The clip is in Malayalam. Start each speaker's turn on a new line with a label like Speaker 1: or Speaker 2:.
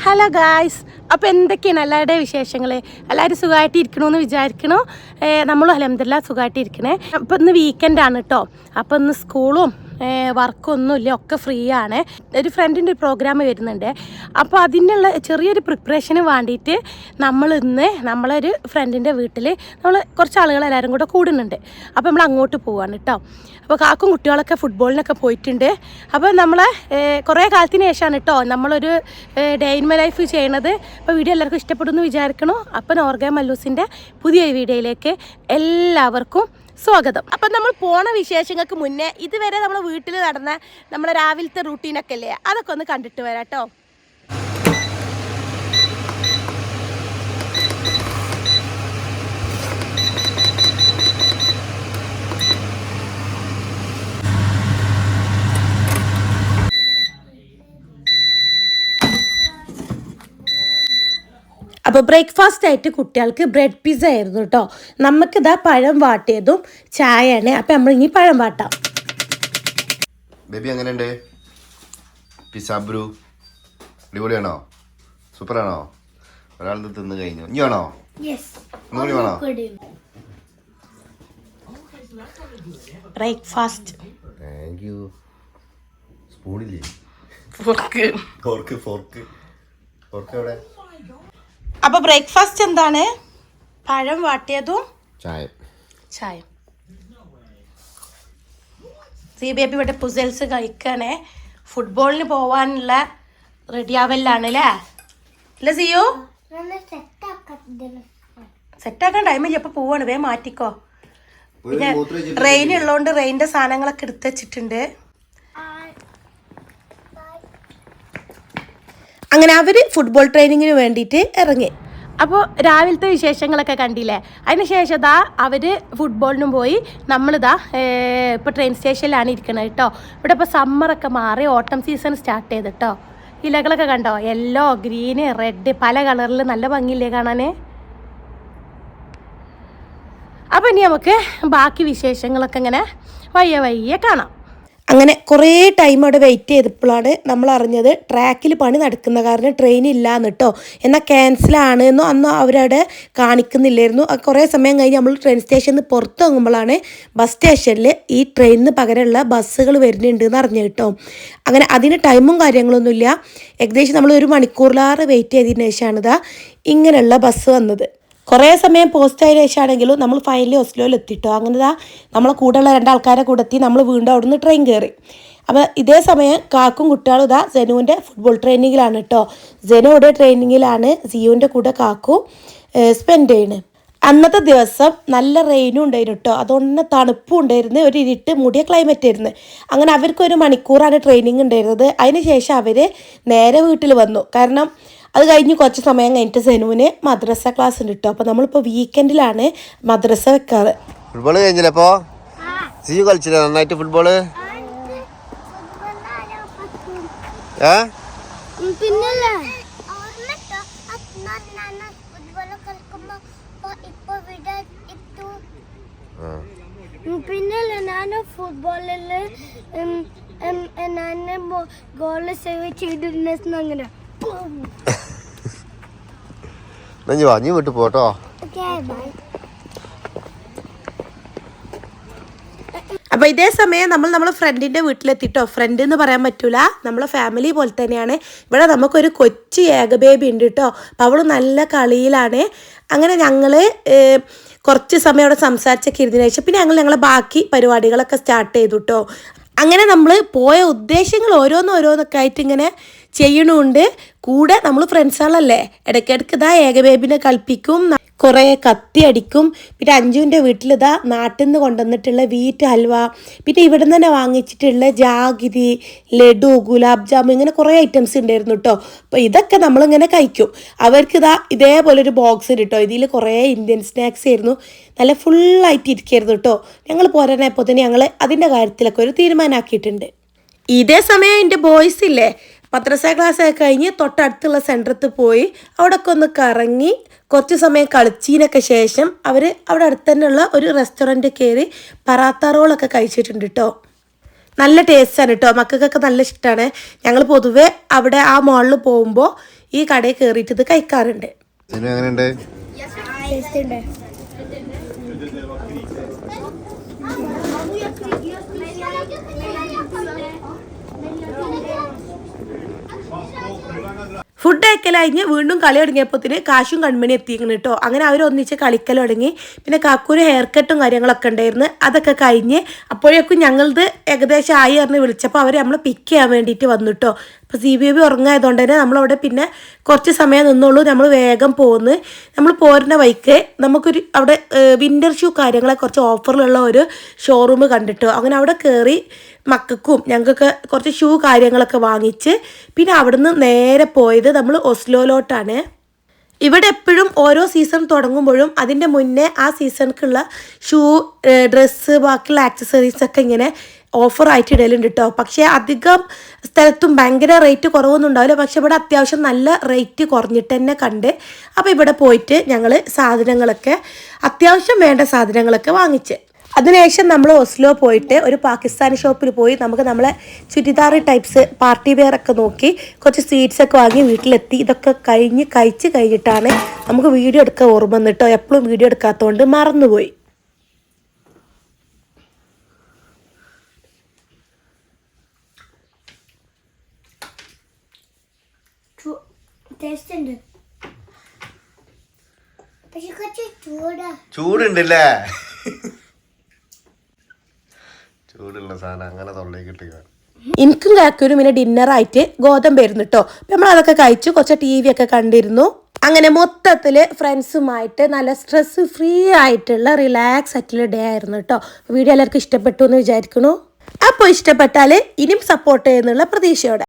Speaker 1: ഹലോ ഗായ്സ്, അപ്പോൾ എന്തൊക്കെയാണ് എല്ലാവരുടെയും വിശേഷങ്ങൾ? എല്ലാവരും സുഖമായിട്ട് ഇരിക്കണമെന്ന് വിചാരിക്കണോ? നമ്മളും അൽഹംദുലില്ലാഹ് സുഖമായിട്ട് ഇരിക്കണേ. അപ്പോൾ ഇന്ന് വീക്കെൻഡാണ് കേട്ടോ. അപ്പോൾ ഇന്ന് സ്കൂളും വർക്കൊന്നുമില്ല, ഒക്കെ ഫ്രീ ആണ്. ഒരു ഫ്രണ്ടിൻ്റെ ഒരു പ്രോഗ്രാം വരുന്നുണ്ട്. അപ്പോൾ അതിനുള്ള ചെറിയൊരു പ്രിപ്പറേഷന് വേണ്ടിയിട്ട് നമ്മളൊരു ഫ്രണ്ടിൻ്റെ വീട്ടിൽ നമ്മൾ കുറച്ച് ആളുകൾ എല്ലാവരും കൂടെ കൂടുന്നുണ്ട്. അപ്പോൾ നമ്മൾ അങ്ങോട്ട് പോവാണ് കേട്ടോ. അപ്പോൾ കാക്കും കുട്ടികളൊക്കെ ഫുട്ബോളിനൊക്കെ പോയിട്ടുണ്ട്. അപ്പോൾ നമ്മളെ കുറേ കാലത്തിന് ശേഷമാണ് കേട്ടോ നമ്മളൊരു ഡേ ഇൻ മൈ ലൈഫ് ചെയ്യണത്. അപ്പോൾ വീഡിയോ എല്ലാവർക്കും ഇഷ്ടപ്പെടുമെന്ന് വിചാരിക്കണോ? അപ്പോൾ നോർഗ മല്ലൂസിൻ്റെ പുതിയ വീഡിയോയിലേക്ക് എല്ലാവർക്കും സ്വാഗതം. അപ്പം നമ്മൾ പോണ വിശേഷങ്ങൾക്ക് മുന്നേ ഇതുവരെ നമ്മൾ വീട്ടിൽ നടന്ന നമ്മളെ രാവിലത്തെ റൂട്ടീനൊക്കെ അല്ലേ, അതൊക്കെ ഒന്ന് കണ്ടിട്ട് വരാം കേട്ടോ. അപ്പോൾ ബ്രേക്ക്ഫാസ്റ്റ് ആയിട്ട് കുട്ടികൾക്ക് ബ്രെഡ് പിസ്സ ആയിരുന്നു കേട്ടോ. നമുക്കിതാ പഴം വാട്ടിയതും ചായയാണ്. അപ്പം നമ്മൾ ഇനി പഴം വാട്ടാം.
Speaker 2: ബേബി എങ്ങനെയുണ്ട്? പിസ്സ ബ്രൂ അടിപൊളിയാണോ? സൂപ്പറാണോ? ഒരാൾ തിന്ന് കഴിഞ്ഞു. ഇനി വേണോ? ഒന്നുകൂടി വേണോ?
Speaker 1: ബ്രേക്ക്ഫാസ്റ്റ്.
Speaker 2: Thank you. സ്പൂണില്ലേ?
Speaker 1: ഫോർക്ക്
Speaker 2: എവിടെ?
Speaker 1: അപ്പോൾ ബ്രേക്ക്ഫാസ്റ്റ് എന്താണ്? പഴം വാട്ടിയതും ചായ. സി ബേബി ഇവിടെ പുസൽസ് കഴിക്കണേ. ഫുട്ബോളിന് പോവാനുള്ള റെഡിയാവല്ലാണ് അല്ലേ? അല്ലേ സിയോ? സെറ്റാക്കാൻ ടൈമില്ല, എപ്പോൾ പോവാണ്, വേഗം മാറ്റിക്കോ. പിന്നെ റെയിൻ ഉള്ളതുകൊണ്ട് റെയിൻ്റെ സാധനങ്ങളൊക്കെ എടുത്ത് വെച്ചിട്ടുണ്ട്. അങ്ങനെ അവർ ഫുട്ബോൾ ട്രെയിനിങ്ങിന് വേണ്ടിയിട്ട് ഇറങ്ങി. അപ്പോൾ രാവിലത്തെ വിശേഷങ്ങളൊക്കെ കണ്ടില്ലേ? അതിന് ശേഷം അവർ ഫുട്ബോളിനും പോയി. നമ്മളിതാ ഇപ്പോൾ ട്രെയിൻ സ്റ്റേഷനിലാണ് ഇരിക്കുന്നത് കേട്ടോ. ഇവിടെ ഇപ്പോൾ സമ്മറൊക്കെ മാറി ഓട്ടം സീസൺ സ്റ്റാർട്ട് ചെയ്ത് കേട്ടോ. ഇലകളൊക്കെ കണ്ടോ? യെല്ലോ, ഗ്രീന്, റെഡ്, പല കളറിൽ നല്ല ഭംഗിയില്ലേ കാണാൻ. അപ്പോൾ ഇനി നമുക്ക് ബാക്കി വിശേഷങ്ങളൊക്കെ ഇങ്ങനെ വയ്യ കാണാം. അങ്ങനെ കുറേ ടൈം അവിടെ വെയിറ്റ് ചെയ്തപ്പോഴാണ് നമ്മൾ അറിഞ്ഞത് ട്രാക്കിൽ പണി നടക്കുന്ന കാരണം ട്രെയിൻ ഇല്ലാന്ന് കേട്ടോ. എന്നാൽ ക്യാൻസലാണ് എന്നോ അന്നോ അവരവിടെ കാണിക്കുന്നില്ലായിരുന്നു. കുറേ സമയം കഴിഞ്ഞ് നമ്മൾ ട്രെയിൻ സ്റ്റേഷനിൽ നിന്ന് പുറത്ത് പോകുമ്പോഴാണ് ബസ് സ്റ്റേഷനിൽ ഈ ട്രെയിനിന് പകരമുള്ള ബസ്സുകൾ വരുന്നുണ്ട് എന്ന് അറിഞ്ഞു കേട്ടോ. അങ്ങനെ അതിന് ടൈമും കാര്യങ്ങളൊന്നുമില്ല. ഏകദേശം നമ്മൾ 1 മണിക്കൂറിലേറെ വെയിറ്റ് ചെയ്തതിന് ശേഷമാണ് ഇങ്ങനെയുള്ള ബസ് വന്നത്. കുറേ സമയം പോസ്റ്റ് ആയതിനു ശേഷമാണെങ്കിലും നമ്മൾ ഫൈനലി ഓസ്ലോയിൽ എത്തിട്ടോ. അങ്ങനെ നമ്മളെ കൂടെയുള്ള 2 ആൾക്കാരെ കൂടെ എത്തി. നമ്മൾ വീണ്ടും അവിടുന്ന് ട്രെയിൻ കയറി. അപ്പോൾ ഇതേ സമയം കാക്കും കുട്ടികളും സെനുവിൻ്റെ ഫുട്ബോൾ ട്രെയിനിങ്ങിലാണ് കേട്ടോ. സെനുവിടെ ട്രെയിനിങ്ങിലാണ് സിയുവിൻ്റെ കൂടെ കാക്കു സ്പെൻഡ് ചെയ്യുന്നത്. അന്നത്തെ ദിവസം നല്ല റെയിനും ഉണ്ടായിരുന്നു കേട്ടോ. അതുകൊണ്ട് തന്നെ തണുപ്പും ഉണ്ടായിരുന്നു, ഒരു ഇരുട്ട് മൂടിയ ക്ലൈമറ്റ് ആയിരുന്നു. അങ്ങനെ അവർക്ക് 1 മണിക്കൂറാണ് ട്രെയിനിങ് ഉണ്ടായിരുന്നത്. അതിന് ശേഷം അവർ നേരെ വീട്ടിൽ വന്നു. കാരണം അത് കഴിഞ്ഞ് കുറച്ച് സമയം കഴിഞ്ഞിട്ട് സെനുവിന് മദ്രസ ക്ലാസ് ഉണ്ട് കേട്ടോ. അപ്പോൾ നമ്മളിപ്പോൾ വീക്കെൻഡിലാണ് മദ്രസ വെക്കാറ്.
Speaker 2: ഫുട്ബോൾ കഴിഞ്ഞില്ലേ? അപ്പോൾ സിയു കളിച്ചില്ലേ നന്നായിട്ട് ഫുട്ബോള്?
Speaker 3: പിന്നല്ല ഞാൻ ഫുട്ബോളിൽ ഗോൾ സേവ് ചെയ്തിരുന്ന അങ്ങനെ.
Speaker 2: നീ വിട്ടു പോട്ടോ.
Speaker 1: അപ്പോൾ ഇതേ സമയം നമ്മളെ ഫ്രണ്ടിൻ്റെ വീട്ടിലെത്തിട്ടോ. ഫ്രണ്ട് എന്ന് പറയാൻ പറ്റൂല, നമ്മളെ ഫാമിലി പോലെ തന്നെയാണ്. ഇവിടെ നമുക്കൊരു കൊച്ചു ബേബി ഉണ്ട് കേട്ടോ. അപ്പോൾ അവൾ നല്ല കളിയിലാണ്. അങ്ങനെ ഞങ്ങൾ കുറച്ച് സമയം അവിടെ സംസാരിച്ചൊക്കെ ഇരുന്നതിന് ശേഷം പിന്നെ ഞങ്ങളെ ബാക്കി പരിപാടികളൊക്കെ സ്റ്റാർട്ട് ചെയ്തു കേട്ടോ. അങ്ങനെ നമ്മൾ പോയ ഉദ്ദേശങ്ങൾ ഓരോന്നൊക്കെ ആയിട്ട് ഇങ്ങനെ ചെയ്യണമുണ്ട്. കൂടെ നമ്മൾ ഫ്രണ്ട്സുകളല്ലേ, ഇടയ്ക്കിടയ്ക്ക് ബേബിനെ കളിപ്പിക്കും, കുറേ കത്തി അടിക്കും. പിന്നെ അഞ്ജുവിൻ്റെ വീട്ടിൽ നാട്ടിൽ നിന്ന് കൊണ്ടുവന്നിട്ടുള്ള വീറ്റ് ഹൽവ, പിന്നെ ഇവിടെ നിന്ന് തന്നെ വാങ്ങിച്ചിട്ടുള്ള ജാഗിരി, ലഡു, ഗുലാബ് ജാമുൻ, ഇങ്ങനെ കുറേ ഐറ്റംസ് ഉണ്ടായിരുന്നു കേട്ടോ. അപ്പോൾ ഇതൊക്കെ നമ്മളിങ്ങനെ കഴിക്കും. അവർക്ക് ഇതേപോലൊരു ബോക്സ് കേട്ടോ. ഇതിൽ കുറേ ഇന്ത്യൻ സ്നാക്സ് ആയിരുന്നു. നല്ല ഫുള്ളായിട്ട് ഇരിക്കുകയായിരുന്നു കേട്ടോ. ഞങ്ങൾ പോരാനപ്പോൾ തന്നെ ഞങ്ങൾ അതിൻ്റെ കാര്യത്തിലൊക്കെ ഒരു തീരുമാനമാക്കിയിട്ടുണ്ട്. ഇതേ സമയം എൻ്റെ ബോയ്സ് ഇല്ലേ, മദ്രസ ക്ലാസ്സൊക്കെ കഴിഞ്ഞ് തൊട്ടടുത്തുള്ള സെൻറ്ററിൽ പോയി അവിടെയൊക്കെ ഒന്ന് കറങ്ങി കുറച്ച് സമയം കളിച്ചതിനൊക്കെ ശേഷം അവർ അവിടെ അടുത്ത് തന്നെയുള്ള ഒരു റെസ്റ്റോറൻറ്റ് കയറി പറാത്ത റോളൊക്കെ കഴിച്ചിട്ടുണ്ട് കേട്ടോ. നല്ല ടേസ്റ്റാണ് കേട്ടോ, മക്കൾക്കൊക്കെ നല്ല ഇഷ്ടമാണ്. ഞങ്ങൾ പൊതുവെ അവിടെ ആ മോളിൽ പോകുമ്പോൾ ഈ കടയിൽ കയറിയിട്ട് ഇത് കഴിക്കാറുണ്ട്.
Speaker 2: എങ്ങനെയുണ്ട്?
Speaker 3: ടേസ്റ്റ് ഉണ്ട്.
Speaker 1: ഫുഡ് കഴിക്കൽ കഴിഞ്ഞ് വീണ്ടും കളി തുടങ്ങിയപ്പോഴത്തേന് കാശും കൺമണി എത്തിക്കണം കേട്ടോ. അങ്ങനെ അവർ ഒന്നിച്ച് കളിക്കൽ തുടങ്ങി. പിന്നെ കാക്കൂര് ഹെയർ കട്ടും കാര്യങ്ങളൊക്കെ ഉണ്ടായിരുന്നു. അതൊക്കെ കഴിഞ്ഞ് അപ്പോഴേക്കും ഞങ്ങളത് ഏകദേശം ആയി പറഞ്ഞ് വിളിച്ചപ്പോൾ അവർ നമ്മളെ പിക്ക് ചെയ്യാൻ വേണ്ടിയിട്ട് വന്നു കേട്ടോ. അപ്പോൾ CBB ഉറങ്ങായതുകൊണ്ട് തന്നെ നമ്മളവിടെ പിന്നെ കുറച്ച് സമയം നിന്നുള്ളൂ. നമ്മൾ വേഗം പോന്ന് നമ്മൾ പോരുന്ന വഴിക്ക് നമുക്കൊരു അവിടെ വിൻ്റർ ഷൂ കാര്യങ്ങളെ കുറച്ച് ഓഫറിലുള്ള ഒരു ഷോറൂം കണ്ടിട്ടോ. അങ്ങനെ അവിടെ കയറി മക്കൾക്കും ഞങ്ങൾക്കൊക്കെ കുറച്ച് ഷൂ കാര്യങ്ങളൊക്കെ വാങ്ങിച്ച് പിന്നെ അവിടുന്ന് നേരെ പോയത് നമ്മൾ ഒസ്ലോയിലോട്ടാണ്. ഇവിടെ എപ്പോഴും ഓരോ സീസൺ തുടങ്ങുമ്പോഴും അതിൻ്റെ മുന്നേ ആ സീസണിക്കുള്ള ഷൂ, ഡ്രസ്സ്, ബാക്കിയുള്ള ആക്സസറീസൊക്കെ ഇങ്ങനെ ഓഫറായിട്ട് ഇടലുണ്ട് കേട്ടോ. പക്ഷേ അധികം സ്ഥലത്തും ഭയങ്കര റേറ്റ് കുറവൊന്നും ഉണ്ടാവില്ല. പക്ഷെ ഇവിടെ അത്യാവശ്യം നല്ല റേറ്റ് കുറഞ്ഞിട്ട് തന്നെ കണ്ട്. അപ്പോൾ ഇവിടെ പോയിട്ട് ഞങ്ങൾ സാധനങ്ങളൊക്കെ അത്യാവശ്യം വേണ്ട സാധനങ്ങളൊക്കെ വാങ്ങിച്ച് അതിനുശേഷം നമ്മൾ ഒസ്ലോ പോയിട്ട് ഒരു പാകിസ്ഥാനി ഷോപ്പിൽ പോയി നമുക്ക് നമ്മളെ ചുരിദാർ ടൈപ്സ് പാർട്ടി വെയർ ഒക്കെ നോക്കി കുറച്ച് സ്വീറ്റ്സ് ഒക്കെ വാങ്ങി വീട്ടിലെത്തി. ഇതൊക്കെ കഴിച്ച് കഴിഞ്ഞിട്ടാണ് നമുക്ക് വീഡിയോ എടുക്കാൻ ഓർമ്മ വന്നിട്ടോ. എപ്പോഴും വീഡിയോ എടുക്കാത്തതുകൊണ്ട് മറന്നുപോയി.
Speaker 3: ടേസ്റ്റ് ഉണ്ട്. പക്ഷെ കുറച്ച്
Speaker 2: ചൂടുണ്ടല്ലേ? ചൂടുള്ള സാധനം അങ്ങനെ തൊള്ളേക്ക് കിട്ടുക.
Speaker 1: എനിക്കും കാക്കൊരു പിന്നെ ഡിന്നറായിട്ട് ഗോതമ്പായിരുന്നു കേട്ടോ. നമ്മൾ അതൊക്കെ കഴിച്ചു, കുറച്ച് TV ഒക്കെ കണ്ടിരുന്നു. അങ്ങനെ മൊത്തത്തിൽ ഫ്രണ്ട്സുമായിട്ട് നല്ല സ്ട്രെസ് ഫ്രീ ആയിട്ടുള്ള റിലാക്സ് ആയിട്ടുള്ള ഡേ ആയിരുന്നു കേട്ടോ. വീഡിയോ എല്ലാവർക്കും ഇഷ്ടപ്പെട്ടു എന്ന് വിചാരിക്കുന്നു. അപ്പോൾ ഇഷ്ടപ്പെട്ടാൽ ഇനിയും സപ്പോർട്ട് ചെയ്യുന്നുള്ള പ്രതീക്ഷയോടെ